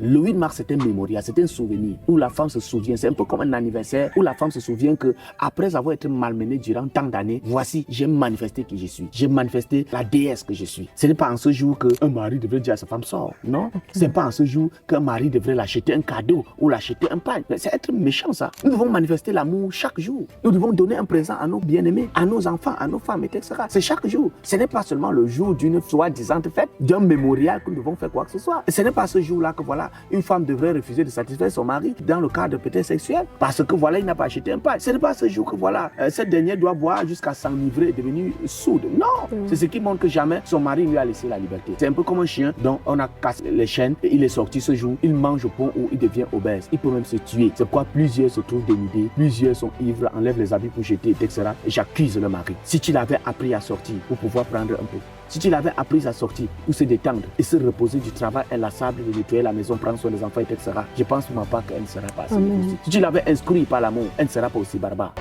Le 8 mars, c'est un mémorial, c'est un souvenir où la femme se souvient. C'est un peu comme un anniversaire où la femme se souvient que après avoir été malmenée durant tant d'années, voici, j'ai manifesté qui je suis. J'ai manifesté la déesse que je suis. Ce n'est pas en ce jour qu'un mari devrait dire à sa femme sort. Non. Ce n'est pas en ce jour qu'un mari devrait l'acheter un cadeau ou l'acheter un pain. C'est être méchant ça. Nous devons manifester l'amour chaque jour. Nous devons donner un présent à nos bien-aimés, à nos enfants, à nos femmes, etc. C'est chaque jour. Ce n'est pas seulement le jour d'une soi-disant fête, d'un mémorial que nous devons faire quoi que ce soit. Ce n'est pas ce jour-là que voilà, une femme devrait refuser de satisfaire son mari dans le cadre peut-être sexuel parce que voilà, il n'a pas acheté un pain. Ce n'est pas ce jour que voilà, cette dernière doit boire jusqu'à s'enivrer et devenir sourde. Non, c'est ce qui montre que jamais son mari lui a laissé la liberté. C'est un peu comme un chien dont on a cassé les chaînes et il est sorti ce jour, il mange au pont ou il devient obèse. Il peut même se tuer. C'est pourquoi plusieurs se trouvent dénudés, plusieurs sont ivres, enlèvent les habits pour jeter, etc. Et j'accuse le mari. Si tu l'avais appris à sortir pour pouvoir prendre un peu, si tu l'avais appris à sortir pour se détendre et se reposer du travail inlassable de nettoyer la maison, prendre soin des enfants, etc., je pense pour ma part qu'elle ne sera pas assez difficile. Si tu l'avais instruit par l'amour, elle ne sera pas aussi barbare.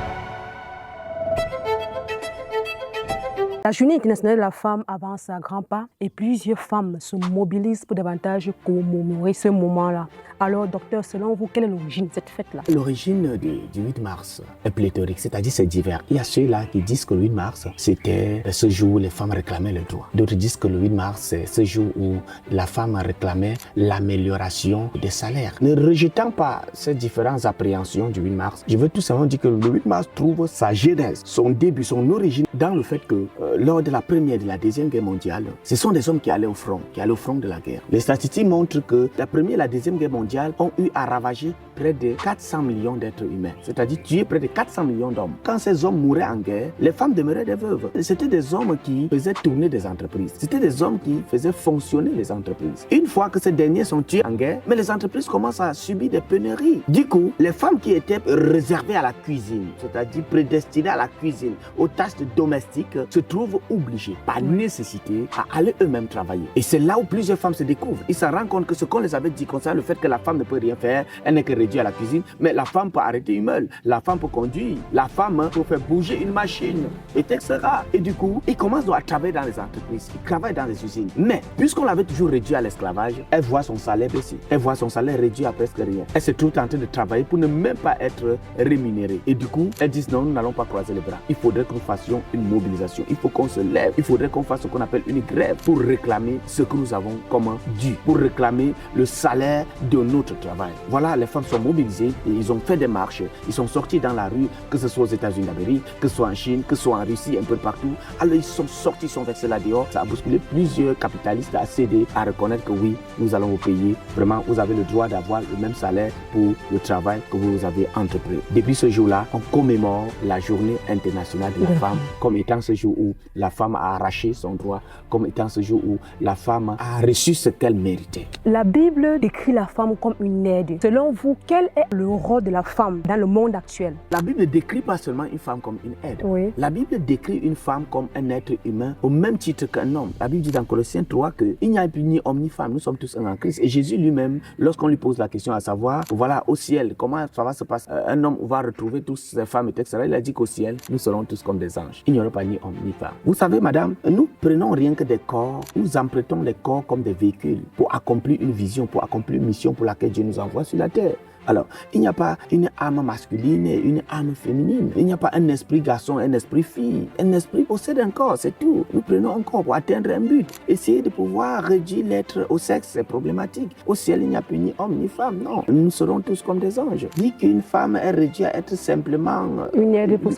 La journée internationale de la femme avance à grands pas et plusieurs femmes se mobilisent pour davantage commémorer ce moment-là. Alors, docteur, selon vous, quelle est l'origine de cette fête-là? L'origine du 8 mars est pléthorique, c'est-à-dire c'est divers. Il y a ceux-là qui disent que le 8 mars, c'était ce jour où les femmes réclamaient le droit. D'autres disent que le 8 mars, c'est ce jour où la femme réclamait l'amélioration des salaires. Ne rejetant pas ces différentes appréhensions du 8 mars, je veux tout simplement dire que le 8 mars trouve sa genèse, son début, son origine dans le fait que lors de la première et de la deuxième guerre mondiale, ce sont des hommes qui allaient au front de la guerre. Les statistiques montrent que la première et la deuxième guerre mondiale ont eu à ravager près de 400 millions d'êtres humains, c'est-à-dire tuer près de 400 millions d'hommes. Quand ces hommes mouraient en guerre, les femmes demeuraient des veuves. C'était des hommes qui faisaient tourner des entreprises. C'était des hommes qui faisaient fonctionner les entreprises. Une fois que ces derniers sont tués en guerre, mais les entreprises commencent à subir des pénuries. Du coup, les femmes qui étaient réservées à la cuisine, c'est-à-dire prédestinées à la cuisine, aux tâches domestiques, se trouvent obligées, par nécessité, à aller eux-mêmes travailler. Et c'est là où plusieurs femmes se découvrent. Ils se rendent compte que ce qu'on les avait dit concernant le fait que la femme ne peut rien faire, elle n'est que réduite à la cuisine, mais la femme peut arrêter une meule, la femme peut conduire, la femme peut faire bouger une machine, etc. Et du coup, ils commencent à travailler dans les entreprises, ils travaillent dans les usines. Mais, puisqu'on l'avait toujours réduit à l'esclavage, elle voit son salaire baisser, elle voit son salaire réduit à presque rien. Elle se trouve en train de travailler pour ne même pas être rémunérée. Et du coup, elles disent non, nous n'allons pas croiser les bras. Il faudrait que nous fassions une mobilisation, il faut qu'on se lève, il faudrait qu'on fasse ce qu'on appelle une grève pour réclamer ce que nous avons comme dû, pour réclamer le salaire de notre travail. Voilà, les femmes sont mobilisées et ils ont fait des marches, ils sont sortis dans la rue, que ce soit aux États-Unis d'Amérique, que ce soit en Chine, que ce soit en Russie, un peu partout. Alors ils sont sortis, ils sont versés là dehors. Ça a bousculé plusieurs capitalistes à céder, à reconnaître que oui, nous allons vous payer. Vraiment, vous avez le droit d'avoir le même salaire pour le travail que vous avez entrepris. Depuis ce jour-là, on commémore la journée internationale de la femme comme étant ce jour où la femme a arraché son droit, comme étant ce jour où la femme a reçu ce qu'elle méritait. La Bible décrit la femme comme une aide. Selon vous, quel est le rôle de la femme dans le monde actuel? La Bible ne décrit pas seulement une femme comme une aide. Oui. La Bible décrit une femme comme un être humain au même titre qu'un homme. La Bible dit dans Colossiens 3 qu'il n'y a plus ni homme ni femme, nous sommes tous un en Christ. Et Jésus lui-même, lorsqu'on lui pose la question à savoir, voilà, au ciel, comment ça va se passer? Un homme va retrouver toutes ces femmes, etc. Il a dit qu'au ciel, nous serons tous comme des anges. Il n'y aura pas ni homme ni femme. Vous savez, madame, nous prenons rien que des corps, nous empruntons les corps comme des véhicules pour accomplir une vision, pour accomplir une mission pour laquelle Dieu nous envoie sur la terre. Alors, il n'y a pas une âme masculine et une âme féminine. Il n'y a pas un esprit garçon, un esprit fille. Un esprit possède un corps, c'est tout. Nous prenons un corps pour atteindre un but. Essayer de pouvoir réduire l'être au sexe, c'est problématique. Au ciel, il n'y a plus ni homme ni femme, non. Nous serons tous comme des anges. Dire qu'une femme est réduite à être simplement une aide pour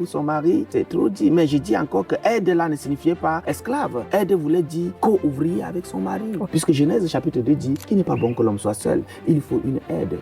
son mari, c'est trop dit. Mais je dis encore que aide là ne signifiait pas esclave. Aide voulait dire co-ouvrier avec son mari. Puisque Genèse chapitre 2 dit qu'il n'est pas bon que l'homme soit seul. Il faut une aide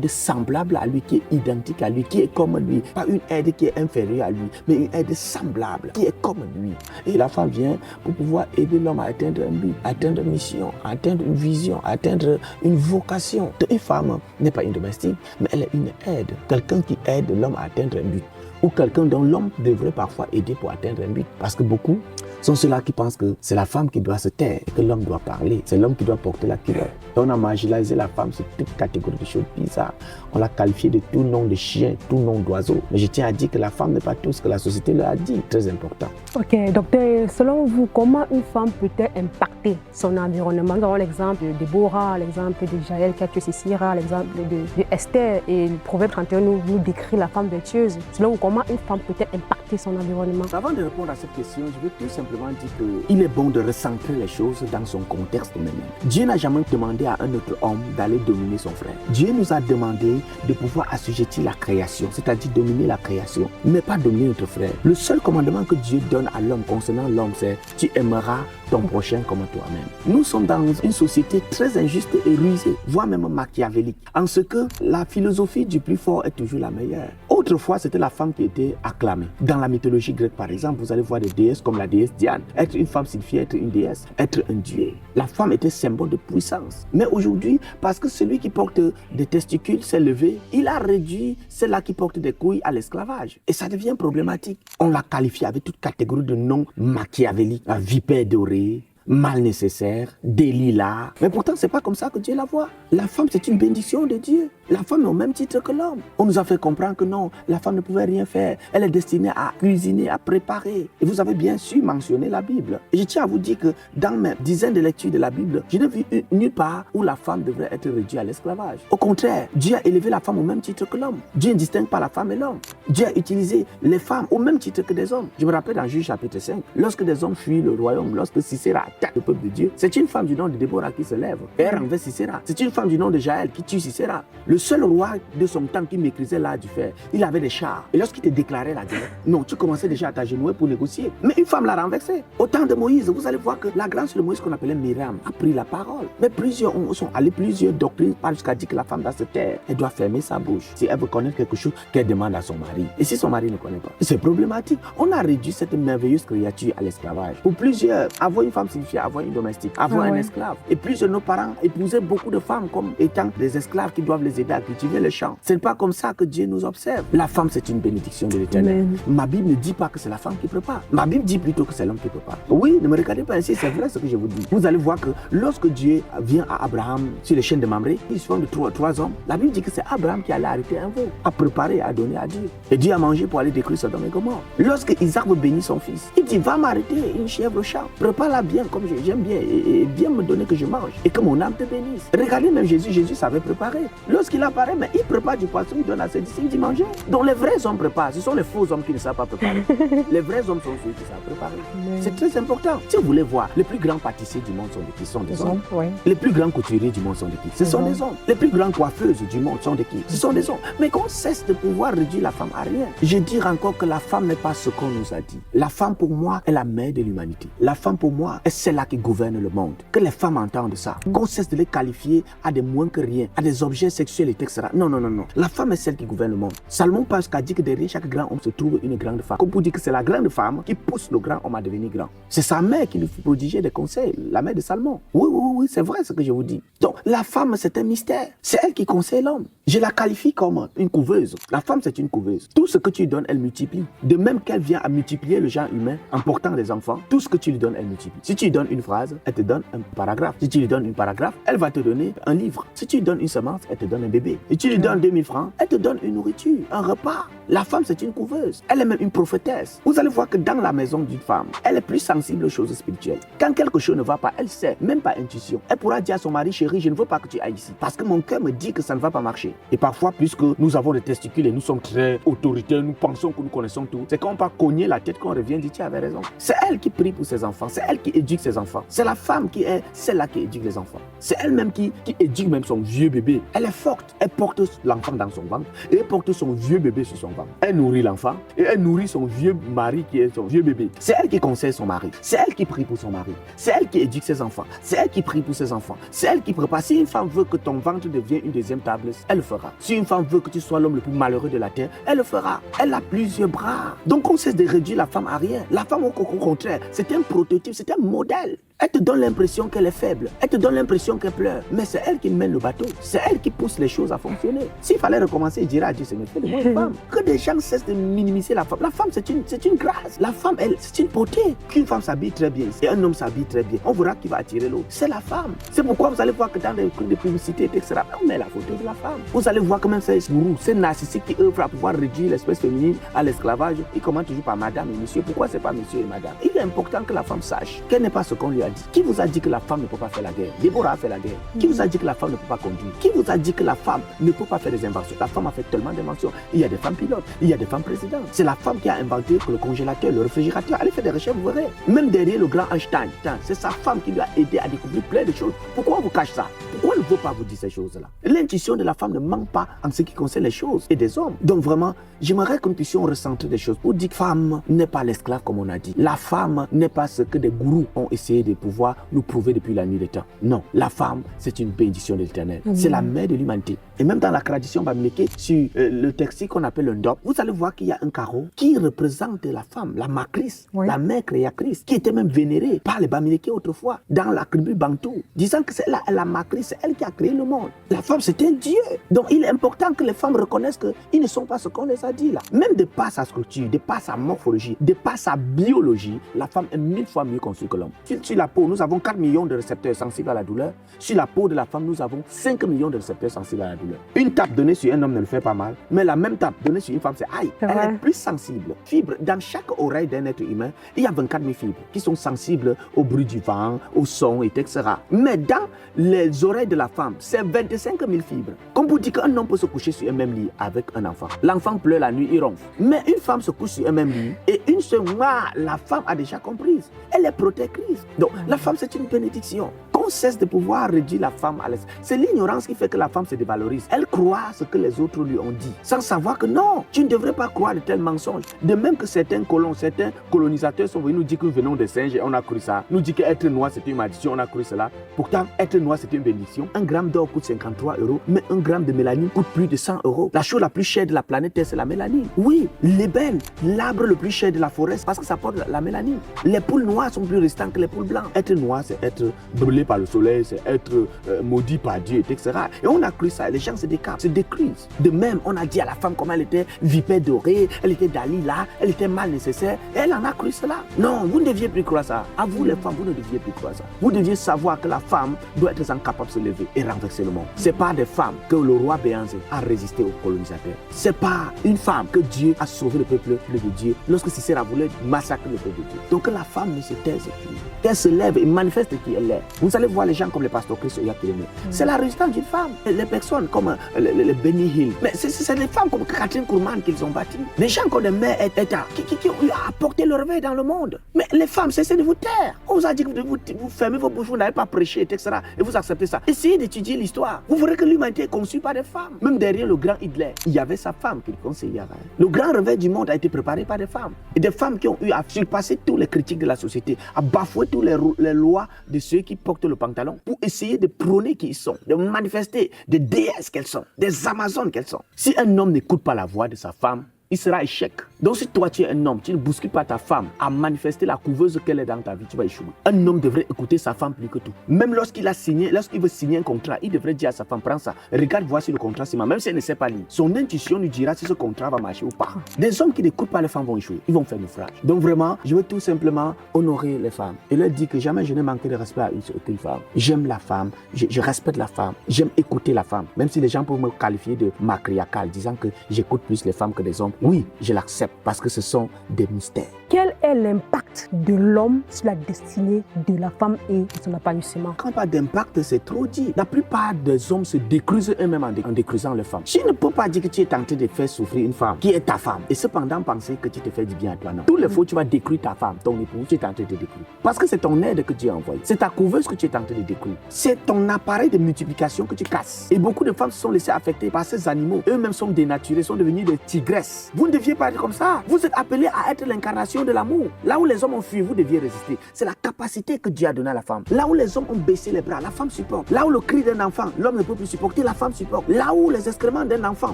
semblable à lui, qui est identique à lui, qui est comme lui. Pas une aide qui est inférieure à lui, mais une aide semblable, qui est comme lui. Et la femme vient pour pouvoir aider l'homme à atteindre un but, à atteindre une mission, à atteindre une vision, à atteindre une vocation. Une femme n'est pas une domestique, mais elle est une aide. Quelqu'un qui aide l'homme à atteindre un but. Ou quelqu'un dont l'homme devrait parfois aider pour atteindre un but. Parce que beaucoup sont ceux-là qui pensent que c'est la femme qui doit se taire, que l'homme doit parler, c'est l'homme qui doit porter la culotte. Et on a marginalisé la femme sur toute catégorie de choses bizarres. On l'a qualifiée de tout nom de chien, tout nom d'oiseau. Mais je tiens à dire que la femme n'est pas tout ce que la société leur a dit. Très important. Ok, docteur, selon vous, comment une femme peut-elle impacter son environnement? Nous avons l'exemple de Déborah, l'exemple de Jaël qui a tué Sisera, l'exemple de Esther, et le Proverbe 31 nous décrit la femme vertueuse. Selon vous, comment une femme peut-elle impacter son environnement? Avant de répondre à cette question, je veux tout simplement dire qu'il est bon de recentrer les choses dans son contexte même. Dieu n'a jamais demandé à un autre homme d'aller dominer son frère. Dieu nous a demandé de pouvoir assujettir la création, c'est-à-dire dominer la création, mais pas dominer notre frère. Le seul commandement que Dieu donne à l'homme concernant l'homme, c'est « tu aimeras ton prochain comme toi-même ». Nous sommes dans une société très injuste et rusée, voire même machiavélique, en ce que la philosophie du plus fort est toujours la meilleure. Autrefois, c'était la femme qui était acclamée. Dans la mythologie grecque, par exemple, vous allez voir des déesses comme la déesse Diane. Être une femme signifie être une déesse, être un dieu. La femme était symbole de puissance. Mais aujourd'hui, parce que celui qui porte des testicules s'est levé, il a réduit celle-là qui porte des couilles à l'esclavage. Et ça devient problématique. On l'a qualifié avec toute catégorie de noms machiavéliques. La vipère dorée, mal nécessaire, Delilah. Mais pourtant, c'est pas comme ça que Dieu la voit. La femme, c'est une bénédiction de Dieu. La femme est au même titre que l'homme. On nous a fait comprendre que non, la femme ne pouvait rien faire. Elle est destinée à cuisiner, à préparer. Et vous avez bien sûr mentionné la Bible. Et je tiens à vous dire que dans mes dizaines de lectures de la Bible, je n'ai vu nulle part où la femme devrait être réduite à l'esclavage. Au contraire, Dieu a élevé la femme au même titre que l'homme. Dieu ne distingue pas la femme et l'homme. Dieu a utilisé les femmes au même titre que des hommes. Je me rappelle dans Juge chapitre 5, lorsque des hommes fuient le royaume, lorsque Sisera attaque le peuple de Dieu, c'est une femme du nom de Déborah qui se lève et elle renverse Sisera. C'est une femme du nom de Jaël qui tue Sisera. Le seul roi de son temps qui maîtrisait l'art du fer, il avait des chars. Et lorsqu'il te déclarait la guerre, non, tu commençais déjà à t'agenouiller pour négocier. Mais une femme l'a renversé. Au temps de Moïse, vous allez voir que la grande sœur de Moïse qu'on appelait Myriam a pris la parole. Mais plusieurs sont allés, plusieurs doctrines parlent jusqu'à dire que la femme dans cette terre, elle doit fermer sa bouche si elle veut connaître quelque chose qu'elle demande à son mari. Et si son mari ne connaît pas, c'est problématique. On a réduit cette merveilleuse créature à l'esclavage. Pour plusieurs, avoir une femme signifie avoir une domestique, avoir un esclave. Et plusieurs de nos parents épousaient beaucoup de femmes comme étant des esclaves qui doivent les aider à cultiver le champ. Ce n'est pas comme ça que Dieu nous observe. La femme, c'est une bénédiction de l'Éternel. Ma Bible ne dit pas que c'est la femme qui prépare. Ma Bible dit plutôt que c'est l'homme qui prépare. Oui, ne me regardez pas ainsi, c'est vrai ce que je vous dis. Vous allez voir que lorsque Dieu vient à Abraham sur les chaînes de Mamré, ils se font de trois hommes. La Bible dit que c'est Abraham qui allait arrêter un veau, à préparer, à donner à Dieu. Et Dieu a mangé pour aller détruire Sodome et Gomorrhe. Lorsque Isaac veut bénir son fils, il dit, va m'arrêter une chèvre au champ. Prépare-la bien comme j'aime bien et bien me donner que je mange et que mon âme te bénisse. Regardez même Jésus savait préparer. Lorsqu'il apparaît, mais il prépare du poisson, il donne à ses disciples, il dit manger. Donc les vrais hommes préparent. Ce sont les faux hommes qui ne savent pas préparer. Les vrais hommes sont ceux qui savent préparer. C'est très important. Si vous voulez voir, les plus grands pâtissiers du monde sont de qui? Sont des hommes. Les plus grands couturiers du monde sont de qui? Ce sont des hommes. Les plus grandes coiffeuses du monde sont de qui? Ce sont des hommes. Mais qu'on cesse de pouvoir réduire la femme à rien. Je dis encore que la femme n'est pas ce qu'on nous a dit. La femme pour moi est la mère de l'humanité. La femme pour moi est celle-là qui gouverne le monde. Que les femmes entendent ça. Qu'on cesse de les qualifier à des moins que rien, à des objets sexuels, etc. Non. La femme est celle qui gouverne le monde. Salomon pense qu'à dire que derrière chaque grand homme se trouve une grande femme. Comme pour dire que c'est la grande femme qui pousse le grand homme à devenir grand. C'est sa mère qui lui prodigeait des conseils, la mère de Salomon. Oui, c'est vrai ce que je vous dis. Donc la femme, c'est un mystère. C'est elle qui conseille l'homme. Je la qualifie comme une couveuse. La femme, c'est une couveuse. Tout ce que tu lui donnes, elle multiplie. De même qu'elle vient à multiplier le genre humain en portant des enfants, tout ce que tu lui donnes, elle multiplie. Si tu lui donnes une phrase, elle te donne un paragraphe. Si tu lui donnes un paragraphe, elle va te donner un livre. Si tu lui donnes une semence, elle te donne un bébé. Si tu lui donnes 2000 francs, elle te donne une nourriture, un repas. La femme, c'est une couveuse. Elle est même une prophétesse. Vous allez voir que dans la maison d'une femme, elle est plus sensible aux choses spirituelles. Quand quelque chose ne va pas, elle sait, même pas intuition. Elle pourra dire à son mari, chérie, je ne veux pas que tu ailles ici. Parce que mon cœur me dit que ça ne va pas marcher. Et parfois, puisque nous avons des testicules et nous sommes très autoritaires, nous pensons que nous connaissons tout, c'est quand on va cogner la tête qu'on revient dire, tu avais raison. C'est elle qui prie pour ses enfants. C'est elle qui éduque ses enfants. C'est la femme qui est celle-là qui éduque les enfants. C'est elle-même qui éduque même son vieux bébé. Elle est forte. Elle porte l'enfant dans son ventre et elle porte son vieux bébé sur son ventre. Elle nourrit l'enfant et elle nourrit son vieux mari qui est son vieux bébé. C'est elle qui conseille son mari. C'est elle qui prie pour son mari. C'est elle qui éduque ses enfants. C'est elle qui prie pour ses enfants. C'est elle qui prépare. Si une femme veut que ton ventre devienne une deuxième table, elle le fera. Si une femme veut que tu sois l'homme le plus malheureux de la terre, elle le fera. Elle a plusieurs bras. Donc on cesse de réduire la femme à rien. La femme au contraire, c'est un prototype, c'est un modèle. Elle te donne l'impression qu'elle est faible. Elle te donne l'impression qu'elle pleure. Mais c'est elle qui mène le bateau. C'est elle qui pousse les choses à fonctionner. S'il fallait recommencer, il dirait à Dieu, Seigneur, fais de moi une femme. Que des gens cessent de minimiser la femme. La femme, c'est une grâce. La femme, c'est une beauté. Qu'une femme s'habille très bien et un homme s'habille très bien, on verra qui va attirer l'autre. C'est la femme. C'est pourquoi vous allez voir que dans les trucs de publicité, etc., on met la photo de la femme. Vous allez voir que même ces gourous, ces narcissiques qui œuvrent à pouvoir réduire l'espèce féminine à l'esclavage, ils commencent toujours par madame et monsieur. Pourquoi c'est pas monsieur et madame? Il est important que la femme sache qu'elle n'est pas ce qu'on lui a dit. Qui vous a dit que la femme ne peut pas faire la guerre? Déborah a fait la guerre. Qui vous a dit que la femme ne peut pas conduire? Qui vous a dit que la femme ne peut pas faire des inventions? La femme a fait tellement d'inventions. Il y a des femmes pilotes, il y a des femmes présidentes. C'est la femme qui a inventé le congélateur, le réfrigérateur. Allez faire des recherches, vous verrez. Même derrière le grand Einstein, c'est sa femme qui lui a aidé à découvrir plein de choses. Pourquoi on vous cache ça? Pourquoi on ne veut pas vous dire ces choses-là? L'intuition de la femme ne manque pas en ce qui concerne les choses et des hommes. Donc vraiment, j'aimerais que nous puissions recentrer des choses pour dire que la femme n'est pas l'esclave comme on a dit. La femme n'est pas ce que des gourous ont essayé de pouvoir nous prouver depuis la nuit des temps. Non, la femme, c'est une bénédiction de l'Éternel. C'est la mère de l'humanité. Et même dans la tradition bamileke, sur le textile qu'on appelle le ndop, vous allez voir qu'il y a un carreau qui représente la femme, la matrice, la mère créatrice, qui était même vénérée par les bamileke autrefois, dans la tribu bantou, disant que c'est la matrice, c'est elle qui a créé le monde. La femme, c'est un Dieu. Donc il est important que les femmes reconnaissent qu'ils ne sont pas ce qu'on les a dit là. Même de par sa structure, de par sa morphologie, de par sa biologie, la femme est 1000 fois mieux construite que l'homme. Sur la peau, nous avons 4 millions de récepteurs sensibles à la douleur. Sur la peau de la femme, nous avons 5 millions de récepteurs sensibles à la douleur. Une tape donnée sur un homme ne le fait pas mal, mais la même tape donnée sur une femme, c'est aïe. Elle est plus sensible. Fibres, dans chaque oreille d'un être humain, il y a 24 000 fibres qui sont sensibles au bruit du vent, au son, etc. Mais dans les oreilles de la femme, c'est 25 000 fibres. Comme vous dites qu'un homme peut se coucher sur un même lit avec un enfant. L'enfant pleure la nuit, il ronfle. Mais une femme se couche sur un même lit et une seule mois, la femme a déjà compris. Elle est protectrice. Donc la femme, c'est une bénédiction. Qu'on cesse de pouvoir réduire la femme à l'aise. C'est l'ignorance qui fait que la femme se dévalorise. Elle croit ce que les autres lui ont dit, sans savoir que non, tu ne devrais pas croire de tels mensonges. De même que certains colons, certains colonisateurs sont venus nous dire que nous venons des singes et on a cru ça. Nous dit qu'être noir c'était une malédiction, on a cru cela. Pourtant, être noir c'était une bénédiction. Un gramme d'or coûte 53 €, mais un gramme de mélanine coûte plus de 100 €. La chose la plus chère de la planète Terre, c'est la mélanine. Oui, l'ébène, l'arbre le plus cher de la forêt, parce que ça porte la mélanine. Les poules noires sont plus résistantes que les poules blanches. Être noir, c'est être brûlé par le soleil, c'est être maudit par Dieu, etc. Et on a cru ça, et les gens se décapent, se détruisent. De même, on a dit à la femme comment elle était vipère dorée, elle était Dalila, elle était mal nécessaire, et elle en a cru cela. Non, vous ne deviez plus croire ça. À vous les femmes, vous ne deviez plus croire ça. Vous deviez savoir que la femme doit être incapable de se lever et renverser le monde. C'est pas des femmes que le roi Béanzé a résisté aux colonisateurs. C'est pas une femme que Dieu a sauvé le peuple de Dieu lorsque Sisera voulait massacrer le peuple de Dieu. Donc que la femme ne se taise plus, qu'elle se lève et manifeste qui elle est. Vous allez voir les gens comme le pasteur Christ Oyakileme. C'est la résistance d'une femme. Les personnes comme le Benny Hill. Mais c'est des femmes comme Catherine Kuhlman qu'ils ont bâties. Les gens comme les mères État qui ont apporté le réveil dans le monde. Mais les femmes, cessez de vous taire. On vous a dit que vous fermez vos bouches, vous n'allez pas prêcher, etc. Et vous acceptez ça. Essayez d'étudier l'histoire. Vous verrez que l'humanité est conçue par des femmes. Même derrière le grand Hitler, il y avait sa femme qui le conseillait. Le grand réveil du monde a été préparé par des femmes. Et des femmes qui ont eu à surpasser tous les critiques de la société, à bafouer toutes les lois de ceux qui portent le pantalon pour essayer de prôner qui ils sont, de manifester des déesses qu'elles sont, des amazones qu'elles sont. Si un homme n'écoute pas la voix de sa femme, il sera échec. Donc si toi tu es un homme, tu ne bouscules pas ta femme à manifester la couveuse qu'elle est dans ta vie, tu vas échouer. Un homme devrait écouter sa femme plus que tout. Même lorsqu'il veut signer un contrat, il devrait dire à sa femme, prends ça, regarde, voici le contrat, même si elle ne sait pas lire. Son intuition lui dira si ce contrat va marcher ou pas. Des hommes qui n'écoutent pas les femmes vont échouer, ils vont faire naufrage. Donc vraiment, je veux tout simplement honorer les femmes et leur dire que jamais je n'ai manqué de respect à une femme. J'aime la femme, je respecte la femme, j'aime écouter la femme. Même si les gens peuvent me qualifier de matriarcal, disant que j'écoute plus les femmes que les hommes. Oui, je l'accepte parce que ce sont des mystères. Quel est l'impact de l'homme sur la destinée de la femme et son épanouissement? Quand pas d'impact, c'est trop dit. La plupart des hommes se détruisent eux-mêmes en détruisant les femmes. Tu ne peux pas dire que tu es tenté de faire souffrir une femme qui est ta femme et cependant penser que tu te fais du bien à toi. Non. Tous les fois, tu vas détruire ta femme, ton époux, tu es tenté de détruire. Parce que c'est ton aide que Dieu a envoyé. C'est ta couveuse que tu es tenté de détruire. C'est ton appareil de multiplication que tu casses. Et beaucoup de femmes se sont laissées affecter par ces animaux. Eux-mêmes sont dénaturés, sont devenus des tigresses. Vous ne deviez pas être comme ça. Vous êtes appelés à être l'incarnation de l'amour. où les hommes ont fui, vous deviez résister. C'est la capacité que Dieu a donnée à la femme. Là où les hommes ont baissé les bras, la femme supporte. Là où le cri d'un enfant, l'homme ne peut plus supporter, la femme supporte. Là où les excréments d'un enfant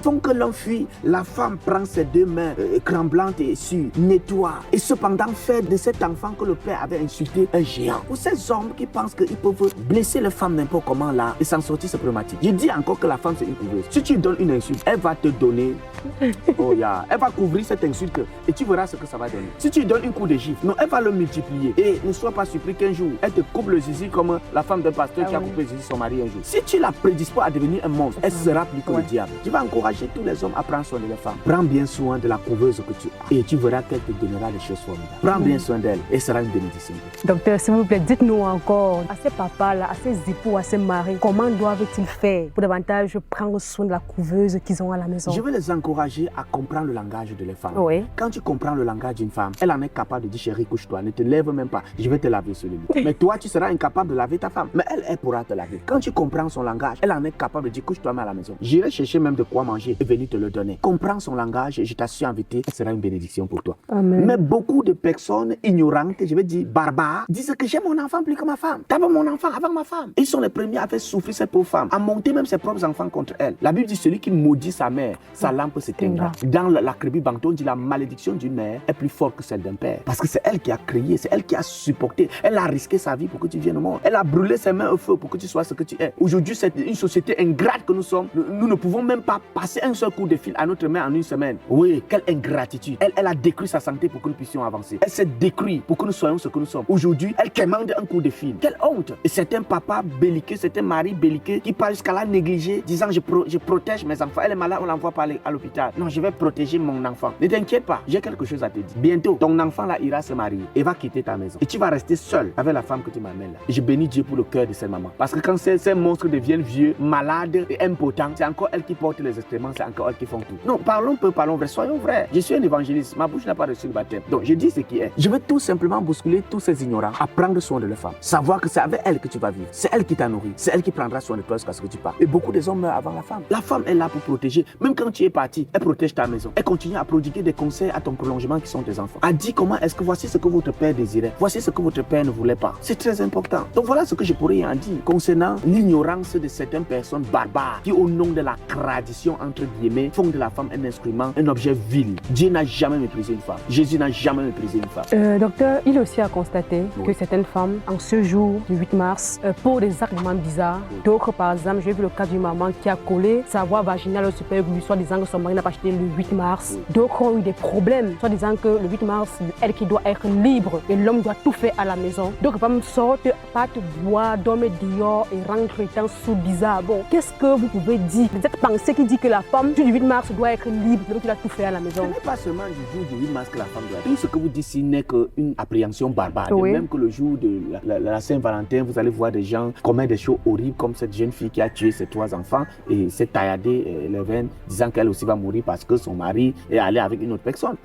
font que l'homme fuit, la femme prend ses deux mains tremblantes et sûres, nettoie et cependant fait de cet enfant que le père avait insulté un géant. Pour ces hommes qui pensent qu'ils peuvent blesser les femmes n'importe comment là et s'en sortir, c'est problématique. Je dis encore que la femme c'est une couveuse. Si tu lui donnes une insulte, elle va te donner, elle va couvrir cette insulte et tu verras ce que ça va donner. Si tu lui donnes une coup de gifle, non, elle va le multiplier. Et ne sois pas surpris qu'un jour, elle te coupe le zizi comme la femme d'un pasteur qui a coupé le zizi son mari un jour. Si tu la prédisposes à devenir un monstre, elle sera plus que le diable. Tu vas encourager tous les hommes à prendre soin de leurs femmes. Prends bien soin de la couveuse que tu as et tu verras qu'elle te donnera des choses formidables. Prends bien soin d'elle et ce sera une bénédiction. Docteur, s'il vous plaît, dites-nous encore, à ces papas-là, à ces époux, à ces maris, comment doivent-ils faire pour davantage prendre soin de la couveuse qu'ils ont à la maison? Je veux les encourager à comprendre le langage de les femmes. Oui. Quand tu comprends le langage d'une femme, elle en est capable de dire chérie, couche-toi, ne te lève même pas, je vais te laver sur le lit. Mais toi, tu seras incapable de laver ta femme. Mais elle pourra te laver. Quand tu comprends son langage, elle en est capable de dire couche-toi à la maison. J'irai chercher même de quoi manger et venir te le donner. Comprends son langage et je t'assure en vérité, ce sera une bénédiction pour toi. Amen. Mais beaucoup de personnes ignorantes, je vais dire barbares, disent que j'aime mon enfant plus que ma femme. D'abord mon enfant avant ma femme. Ils sont les premiers à faire souffrir cette pauvre femme, à monter même ses propres enfants contre elle. La Bible dit celui qui maudit sa mère, sa lampe s'éteindra. Dans la Bible, on dit la malédiction d'une mère est plus forte que celle d'un père. Parce que c'est elle qui a créé, c'est elle qui a supporté. Elle a risqué sa vie pour que tu viennes au monde. Elle a brûlé ses mains au feu pour que tu sois ce que tu es. Aujourd'hui, c'est une société ingrate que nous sommes. Nous ne pouvons même pas passer un seul coup de fil à notre main en une semaine. Oui, quelle ingratitude. Elle a détruit sa santé pour que nous puissions avancer. Elle s'est détruite pour que nous soyons ce que nous sommes. Aujourd'hui, elle commande un coup de fil. Quelle honte. Et c'est un papa belliqueux, c'est un mari belliqueux qui part jusqu'à la négliger, disant je protège mes enfants. Elle est malade, on l'envoie pas à l'hôpital. Non, je vais protéger mon enfant. Ne t'inquiète pas, j'ai quelque chose à te dire. Bientôt, ton enfant là ira se marier et va quitter ta maison. Et tu vas rester seul avec la femme que tu m'amènes là. Et je bénis Dieu pour le cœur de cette maman. Parce que quand ces monstres deviennent vieux, malades et impotents, c'est encore elle qui porte les excréments, c'est encore elle qui font tout. Non, parlons peu, parlons vrai, soyons vrais. Je suis un évangéliste, ma bouche n'a pas reçu le baptême. Donc je dis ce qui est. Je veux tout simplement bousculer tous ces ignorants à prendre soin de leurs femmes. Savoir que c'est avec elle que tu vas vivre. C'est elle qui t'a nourri. C'est elle qui prendra soin de toi jusqu'à ce que tu pars. Et beaucoup des hommes meurent avant la femme. La femme est là pour protéger. Même quand tu es parti, elle protège ta maison. Elle continue à prodiguer des conseils à ton prolongement qui sont tes enfants. Elle dit comment est-ce que voici ce que votre père désirait. Voici ce que votre père ne voulait pas. C'est très important. Donc voilà ce que je pourrais en dire concernant l'ignorance de certaines personnes barbares qui au nom de la tradition entre guillemets font de la femme un instrument, un objet vil. Dieu n'a jamais méprisé une femme. Jésus n'a jamais méprisé une femme. Docteur, il aussi a constaté que certaines femmes, en ce jour du 8 mars, pour des actes vraiment bizarres, d'autres par exemple, j'ai vu le cas d'une maman qui a collé sa voie vaginale au superglue, soit disant que son mari n'a pas acheté le 8 mars. D'autres ont eu des problèmes, soit disant que le 8 mars, elle qui doit être libre et l'homme doit tout faire à la maison. D'autres femmes sortent, partent boire, dorment dehors et rentrent étant sous bizarre. Bon, qu'est-ce que vous pouvez dire de cette pensée qui dit que la femme du 8 mars doit être libre, donc tu dois tout faire à la maison? Ce n'est pas seulement du jour du 8 mars que la femme doit être. Tout ce que vous dites ici n'est qu'une appréhension barbare. Oui. Même que le jour de la Saint-Valentin, vous allez voir des gens commettre des choses horribles comme cette jeune fille qui a tué ses 3 enfants et s'est tailladé les veines, disant qu'elle aussi va mourir parce que son mari est allé avec une autre personne.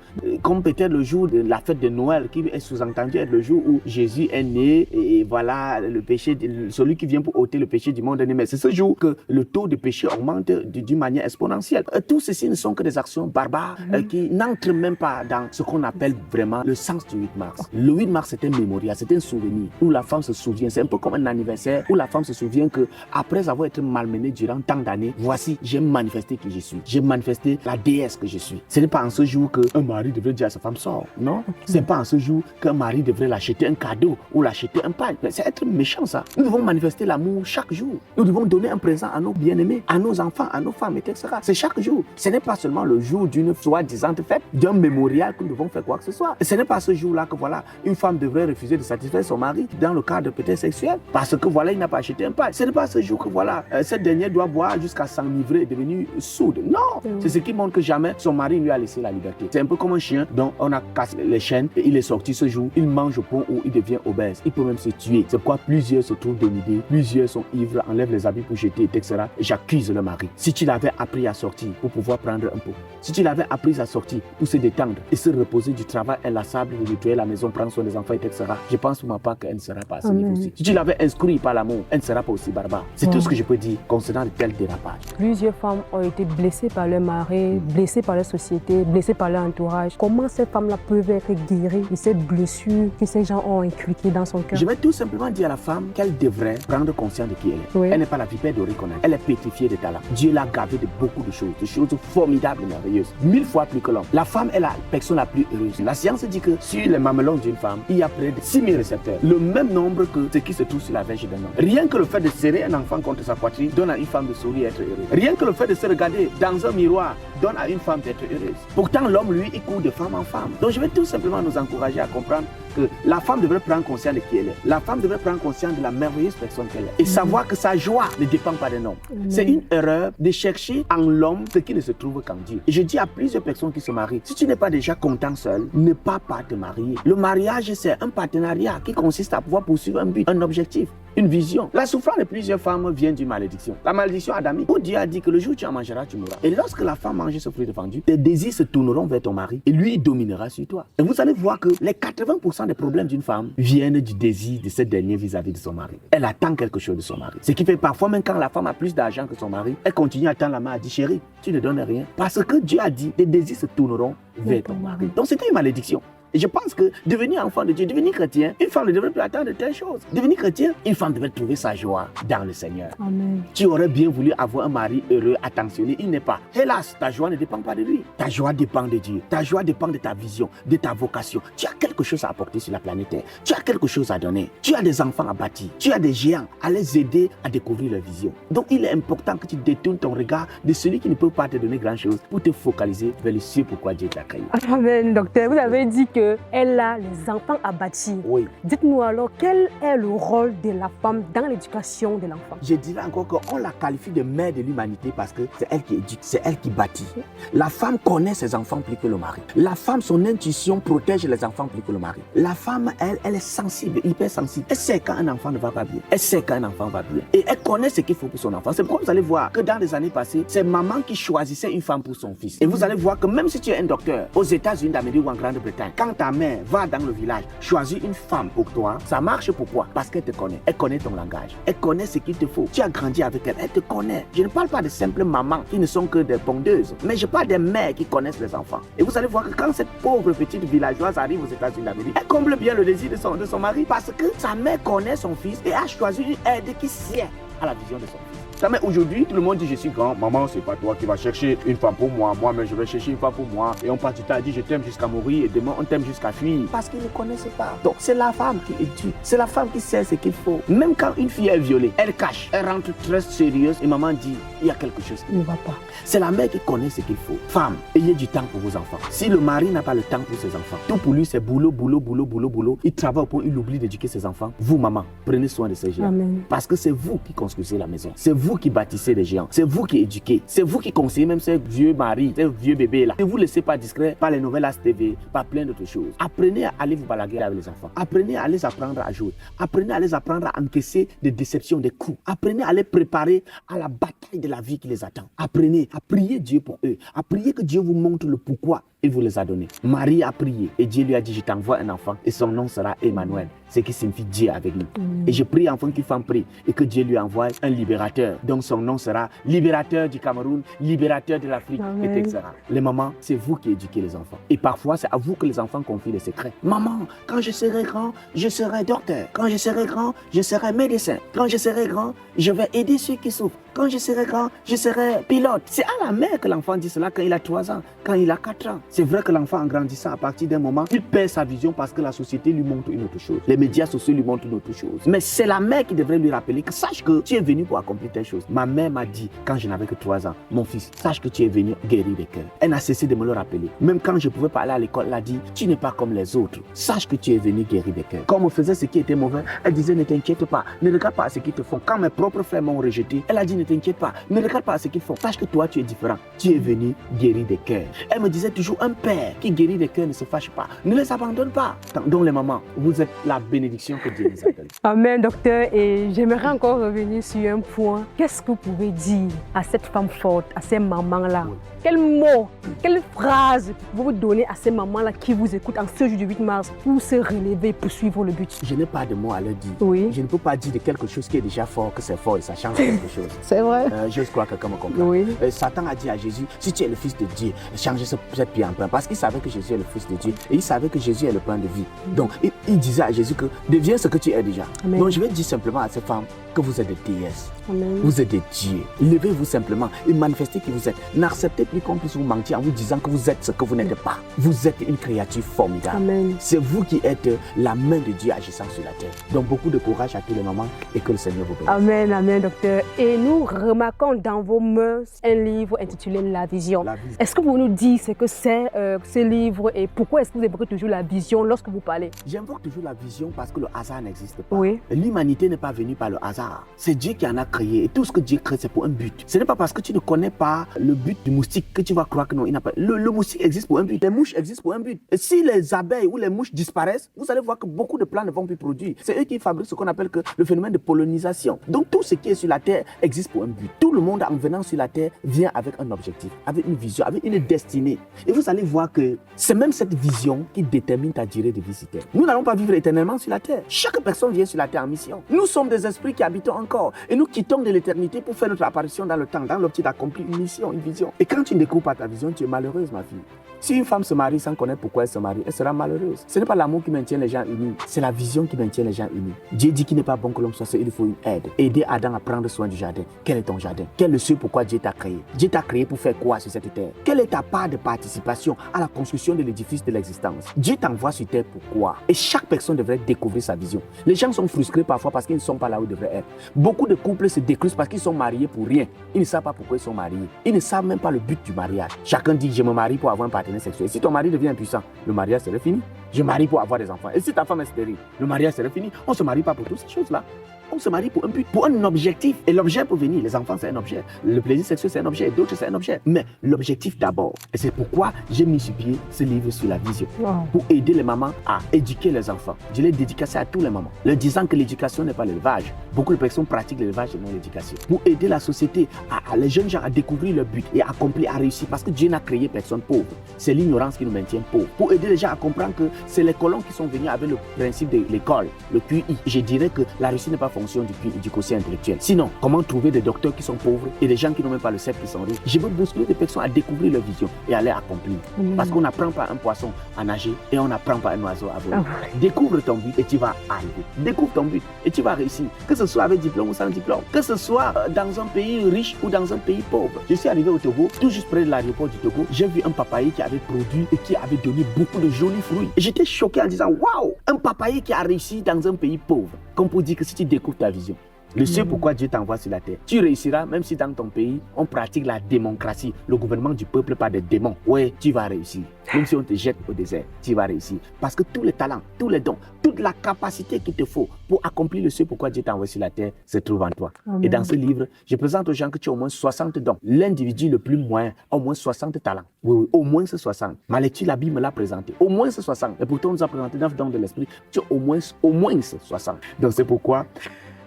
Comme peut-être le jour de la fête de Noël qui est sous-entendu être le jour où Jésus est né et voilà le péché, celui qui vient pour ôter le péché du monde est né. Mais c'est ce jour que le taux de péché augmente d'une manière exponentielle. Tout ceci ne sont que des actions barbares qui n'entrent même pas dans ce qu'on appelle vraiment le sens du 8 mars. Le 8 mars, c'est un mémorial, c'est un souvenir où la femme se souvient. C'est un peu comme un anniversaire où la femme se souvient que après avoir été malmenée durant tant d'années, voici, j'ai manifesté qui je suis. J'ai manifesté la déesse que je suis. Ce n'est pas en ce jour qu'un mari devrait dire à sa femme sort. Non. Ce n'est pas en ce jour qu'un mari devrait l'acheter un cadeau ou l'acheter un pain. C'est être méchant ça. Nous devons manifester l'amour chaque jour. Nous devons donner un présent à nos bien-aimés, à nos enfants, à nos femmes, etc. C'est chaque jour. Ce n'est pas seulement le jour d'une soi-disant fête, d'un mémorial que nous devons faire quoi que ce soit. Ce n'est pas ce jour-là que voilà, une femme devrait refuser de satisfaire son mari dans le cadre peut-être sexuel parce que voilà, il n'a pas acheté un pain. Ce n'est pas ce jour que voilà, cette dernière doit boire jusqu'à s'enivrer et devenir sourde. Non, c'est ce qui montre que jamais son mari lui a laissé la liberté. C'est un peu comme un chien dont on a cassé les chaînes et il est sorti ce jour, il mange au point où il devient obèse. Il peut même se tuer. C'est pourquoi plusieurs se trouvent dénudés, plusieurs sont ivres, enlèvent les habits pour jeter, etc. Et j'accuse le mari. Si tu l'avais appris à sortir pour pouvoir prendre un pot, si tu l'avais appris à sortir pour se détendre et se reposer du travail inlassable de nettoyer la maison, prendre soin des enfants, etc., je pense pour ma part qu'elle ne sera pas à ce niveau-ci. Si tu l'avais instruit par l'amour, elle ne sera pas aussi barbare. C'est tout ce que je peux dire concernant de tels dérapages. Plusieurs femmes ont été blessées par leur mari, blessées par leur société, blessées par leur entourage. Comment ces femmes-là peuvent être être guérie de cette blessure que ces gens ont inculquée dans son cœur? Je vais tout simplement dire à la femme qu'elle devrait prendre conscience de qui elle est. Oui. Elle n'est pas la vipère dorée qu'on a. Elle est pétrifiée de talent. Dieu l'a gavée de beaucoup de choses formidables et merveilleuses. 1000 fois plus que l'homme. La femme est la personne la plus heureuse. La science dit que sur les mamelons d'une femme, il y a près de 6000 récepteurs. Le même nombre que ce qui se trouve sur la verge d'un homme. Rien que le fait de serrer un enfant contre sa poitrine donne à une femme de sourire et être heureuse. Rien que le fait de se regarder dans un miroir donne à une femme d'être heureuse. Pourtant, l'homme, lui, il court de femme en femme. Donc, je vais tout simplement nous encourager à comprendre que la femme devrait prendre conscience de qui elle est. La femme devrait prendre conscience de la merveilleuse personne qu'elle est. Et savoir que sa joie ne dépend pas d'un homme. C'est une erreur de chercher en l'homme ce qui ne se trouve qu'en Dieu. Et je dis à plusieurs personnes qui se marient, si tu n'es pas déjà content seul, ne pas te marier. Le mariage, c'est un partenariat qui consiste à pouvoir poursuivre un but, un objectif, une vision. La souffrance de plusieurs femmes vient d'une malédiction. La malédiction adamique, où Dieu a dit que le jour où tu en mangeras, tu mourras. Et lorsque la femme mange ce fruit défendu, tes désirs se tourneront vers ton mari et lui, il dominera sur toi. Et vous allez voir que les 80% des problèmes d'une femme viennent du désir de ce dernier vis-à-vis de son mari. Elle attend quelque chose de son mari. Ce qui fait parfois, même quand la femme a plus d'argent que son mari, elle continue à tendre la main, à dire chérie, tu ne donnes rien. Parce que Dieu a dit, tes désirs se tourneront vers ton mari. Donc c'était une malédiction. Et je pense que devenir enfant de Dieu, devenir chrétien, une femme ne devrait plus attendre de telles choses. Devenir chrétien, une femme devrait trouver sa joie dans le Seigneur. Amen. Tu aurais bien voulu avoir un mari heureux, attentionné, il n'est pas. Hélas, ta joie ne dépend pas de lui. Ta joie dépend de Dieu. Ta joie dépend de ta vision, de ta vocation. Tu as quelque chose à apporter sur la planète Terre. Tu as quelque chose à donner. Tu as des enfants à bâtir. Tu as des géants à les aider à découvrir leur vision. Donc il est important que tu détournes ton regard de celui qui ne peut pas te donner grand-chose pour te focaliser vers le ciel pourquoi Dieu t'a créé. Amen, docteur. Vous avez dit qu'elle a les enfants à bâtir. Oui. Dites-nous alors, quel est le rôle de la femme dans l'éducation de l'enfant? Je dirais encore qu'on la qualifie de mère de l'humanité parce que c'est elle qui éduque, c'est elle qui bâtit. La femme connaît ses enfants plus que le mari. La femme, son intuition protège les enfants plus que le mari. La femme, elle est sensible, hyper sensible. Elle sait quand un enfant ne va pas bien. Elle sait quand un enfant va bien. Et elle connaît ce qu'il faut pour son enfant. C'est pourquoi vous allez voir que dans les années passées, c'est maman qui choisissait une femme pour son fils. Et vous allez voir que même si tu es un docteur aux États-Unis d'Amérique ou en Grande-Bretagne, quand ta mère va dans le village, choisis une femme pour toi, ça marche pourquoi? Parce qu'elle te connaît. Elle connaît ton langage. Elle connaît ce qu'il te faut. Tu as grandi avec elle. Elle te connaît. Je ne parle pas de simples mamans qui ne sont que des pondeuses, mais je parle des mères qui connaissent les enfants. Et vous allez voir que quand cette pauvre petite villageoise arrive aux États-Unis d'Amérique, elle comble bien le désir de son mari parce que sa mère connaît son fils et a choisi une aide qui sied à la vision de son fils. Mais aujourd'hui, tout le monde dit je suis grand. Maman, c'est pas toi qui vas chercher une femme pour moi. Moi-même, je vais chercher une femme pour moi. Et on part, tu t'as dit je t'aime jusqu'à mourir et demain on t'aime jusqu'à fuir. Parce qu'ils ne connaissent pas. Donc c'est la femme qui éduque. C'est la femme qui sait ce qu'il faut. Même quand une fille est violée, elle cache. Elle rentre très sérieuse et maman dit il y a quelque chose qui ne va pas. C'est la mère qui connaît ce qu'il faut. Femme, ayez du temps pour vos enfants. Si le mari n'a pas le temps pour ses enfants, tout pour lui c'est boulot, boulot, boulot, boulot, boulot. Il travaille pour il oublie d'éduquer ses enfants. Vous, maman, prenez soin de ces géants. Amen. Parce que c'est vous qui construisez la maison. C'est vous qui bâtissez les géants. C'est vous qui éduquez. C'est vous qui conseillez même ces vieux maris, ces vieux bébés là. Ne vous laissez pas discret par les nouvelles ASTV, par plein d'autres choses. Apprenez à aller vous balaguer avec les enfants. Apprenez à les apprendre à jouer. Apprenez à les apprendre à encaisser des déceptions, des coups. Apprenez à les préparer à la bataille de la vie qui les attend. Apprenez à prier Dieu pour eux. À prier que Dieu vous montre le pourquoi il vous les a donnés. Marie a prié et Dieu lui a dit je t'envoie un enfant et son nom sera Emmanuel. Ce qui signifie Dieu avec nous. Et je prie enfin qu'une femme prie et que Dieu lui envoie un libérateur. Donc son nom sera libérateur du Cameroun, libérateur de l'Afrique, etc. Les mamans, c'est vous qui éduquez les enfants. Et parfois, c'est à vous que les enfants confient les secrets. Maman, quand je serai grand, je serai docteur. Quand je serai grand, je serai médecin. Quand je serai grand, je vais aider ceux qui souffrent. Quand je serai grand, je serai pilote. C'est à la mère que l'enfant dit cela quand il a 3 ans, quand il a 4 ans. C'est vrai que l'enfant en grandissant, à partir d'un moment, il perd sa vision parce que la société lui montre une autre chose. Les médias sociaux lui montrent une autre chose. Mais c'est la mère qui devrait lui rappeler que sache que tu es venu pour accomplir telle chose. Ma mère m'a dit, quand je n'avais que 3 ans, mon fils, sache que tu es venu guérir des cœurs. Elle n'a cessé de me le rappeler. Même quand je pouvais pas aller à l'école, elle a dit, tu n'es pas comme les autres. Sache que tu es venu guérir des cœurs. Quand on me faisait ce qui était mauvais, elle disait, ne t'inquiète pas, ne regarde pas à ce qu'ils te font. Quand mes propres frères m'ont rejeté, elle a dit, ne t'inquiète pas, ne regarde pas à ce qu'ils font. Sache que toi, tu es différent. Tu es venu guérir des cœurs. Elle me disait toujours, un père qui guérit des cœurs ne se fâche pas. Ne les abandonne pas. Donc les mamans, vous êtes la bénédiction que Dieu nous appelle. Amen, docteur. Et j'aimerais encore revenir sur un point. Qu'est-ce que vous pouvez dire à cette femme forte, à ces mamans-là? Oui. Quels mots, quelles phrases vous donnez à ces mamans-là qui vous écoutent en ce jour du 8 mars pour se relever, pour suivre le but? Je n'ai pas de mots à leur dire. Oui. Je ne peux pas dire de quelque chose qui est déjà fort que c'est fort et ça change quelque chose. C'est vrai. Je crois que quelqu'un me comprend. Oui. Satan a dit à Jésus, si tu es le fils de Dieu, change cette pierre en pain parce qu'il savait que Jésus est le Fils de Dieu et il savait que Jésus est le pain de vie. Donc, il disait à Jésus que deviens ce que tu es déjà. Amen. Donc, je vais dire simplement à ces femmes que vous êtes des déesses. Amen. Vous êtes des dieux. Levez-vous simplement et manifestez qui vous êtes. N'acceptez plus qu'on puisse vous mentir en vous disant que vous êtes ce que vous n'êtes pas. Vous êtes une créature formidable. Amen. C'est vous qui êtes la main de Dieu agissant sur la terre. Donc beaucoup de courage à tous les moments et que le Seigneur vous bénisse. Amen, amen, docteur. Et nous remarquons dans vos mains un livre intitulé La Vision. La vision. Est-ce que vous nous dites ce que c'est ce livre et pourquoi est-ce que vous évoquez toujours la vision lorsque vous parlez? J'invoque toujours la vision parce que le hasard n'existe pas. Oui. L'humanité n'est pas venue par le hasard. C'est Dieu qui en a créé et tout ce que Dieu crée c'est pour un but. Ce n'est pas parce que tu ne connais pas le but du moustique que tu vas croire que non, il n'a pas. Le moustique existe pour un but. Les mouches existent pour un but. Et si les abeilles ou les mouches disparaissent, vous allez voir que beaucoup de plants ne vont plus produire. C'est eux qui fabriquent ce qu'on appelle que le phénomène de pollinisation. Donc tout ce qui est sur la terre existe pour un but. Tout le monde en venant sur la terre vient avec un objectif, avec une vision, avec une destinée. Et vous allez voir que c'est même cette vision qui détermine ta durée de vie sur terre. Nous n'allons pas vivre éternellement sur la terre. Chaque personne vient sur la terre en mission. Nous sommes des esprits qui habitons encore et nous quittons de l'éternité pour faire notre apparition dans le temps, dans l'optique d'accomplir une mission, une vision. Et quand tu ne découvres pas ta vision, tu es malheureuse, ma fille. Si une femme se marie sans connaître pourquoi elle se marie, elle sera malheureuse. Ce n'est pas l'amour qui maintient les gens unis, c'est la vision qui maintient les gens unis. Dieu dit qu'il n'est pas bon que l'homme soit seul, il faut une aide. Aider Adam à prendre soin du jardin. Quel est ton jardin? Quel est le seul pourquoi Dieu t'a créé? Dieu t'a créé pour faire quoi sur cette terre? Quelle est ta part de participation à la construction de l'édifice de l'existence? Dieu t'envoie sur terre pourquoi? Et chaque personne devrait découvrir sa vision. Les gens sont frustrés parfois parce qu'ils ne sont pas là où ils devraient être. Beaucoup de couples se décrousent parce qu'ils sont mariés pour rien. Ils ne savent pas pourquoi ils sont mariés. Ils ne savent même pas le but du mariage. Chacun dit je me marie pour avoir un partenaire sexuel. Si ton mari devient impuissant, le mariage serait fini. Je marie pour avoir des enfants. Et si ta femme est stérile, le mariage serait fini. On ne se marie pas pour toutes ces choses-là. On se marie pour un but, pour un objectif. Et l'objet peut venir. Les enfants, c'est un objet. Le plaisir sexuel, c'est un objet. D'autres, c'est un objet. Mais l'objectif d'abord. Et c'est pourquoi j'ai mis sur pied ce livre sur la vision. Wow. Pour aider les mamans à éduquer les enfants. Je l'ai dédicacé à tous les mamans. Leur disant que l'éducation n'est pas l'élevage. Beaucoup de personnes pratiquent l'élevage et non l'éducation. Pour aider la société, les jeunes gens à découvrir leur but et à accomplir, à réussir. Parce que Dieu n'a créé personne pauvre. C'est l'ignorance qui nous maintient pauvres. Pour aider les gens à comprendre que c'est les colons qui sont venus avec le principe de l'école, le QI. Je dirais que la réussite n'est pas fonction du QI, du quotient intellectuel. Sinon, comment trouver des docteurs qui sont pauvres et des gens qui n'ont même pas le cercle qui sont riches? Je veux bousculer des personnes à découvrir leur vision et à les accomplir. Parce qu'on n'apprend pas un poisson à nager et on n'apprend pas un oiseau à voler. Découvre ton but et tu vas arriver. Découvre ton but et tu vas réussir. Que ce soit avec diplôme ou sans diplôme. Que ce soit dans un pays riche ou dans un pays pauvre. Je suis arrivé au Togo, tout juste près de l'aéroport du Togo. J'ai vu un papayer qui avait produit et qui avait donné beaucoup de jolis fruits. Et j'étais choqué en disant, waouh, un papayer qui a réussi dans un pays pauvre. Comme pour dire que si tu découvres ta vision, le seul pourquoi Dieu t'envoie sur la terre, tu réussiras même si dans ton pays, on pratique la démocratie, le gouvernement du peuple par des démons. Ouais, tu vas réussir. Même si on te jette au désert, tu vas réussir. Parce que tous les talents, tous les dons, toute la capacité qu'il te faut pour accomplir le seul pourquoi Dieu t'a envoyé sur la terre se trouve en toi. Amen. Et dans ce livre, je présente aux gens que tu as au moins 60 dons. L'individu le plus moyen a au moins 60 talents. Oui, au moins ce 60. Ma lecture, la Bible me l'a présenté. Au moins ce 60. Et pourtant, on nous a présenté 9 dons de l'esprit. Tu as au moins ce 60. Donc c'est pourquoi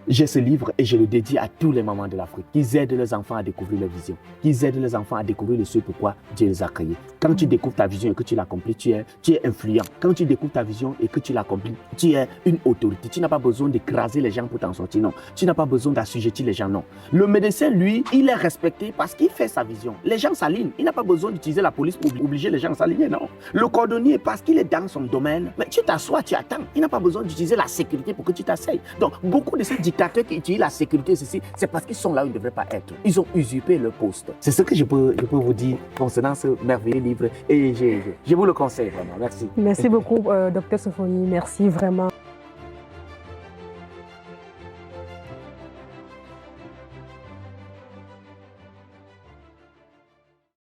j'ai ce livre et je le dédie à tous les mamans de l'Afrique qui aident leurs enfants à découvrir leur vision, qui aident leurs enfants à découvrir le ce pourquoi Dieu les a créés. Quand tu découvres ta vision et que tu l'accomplis, tu es influent. Quand tu découvres ta vision et que tu l'accomplis, tu es une autorité. Tu n'as pas besoin d'écraser les gens pour t'en sortir, non. Tu n'as pas besoin d'assujettir les gens, non. Le médecin, lui, il est respecté parce qu'il fait sa vision. Les gens s'alignent. Il n'a pas besoin d'utiliser la police pour obliger les gens à s'aligner, non. Le cordonnier, parce qu'il est dans son domaine, mais tu t'assois, tu attends. Il n'a pas besoin d'utiliser la sécurité pour que tu t'asseyes. Donc, beaucoup de ces dictateurs qui utilisent la sécurité, ceci, c'est parce qu'ils sont là où ils ne devraient pas être. Ils ont usurpé leur poste. C'est ce que je peux vous dire concernant ce merveilleux livre et je vous le conseille vraiment. Merci. Merci beaucoup, docteur Sophonie. Merci vraiment.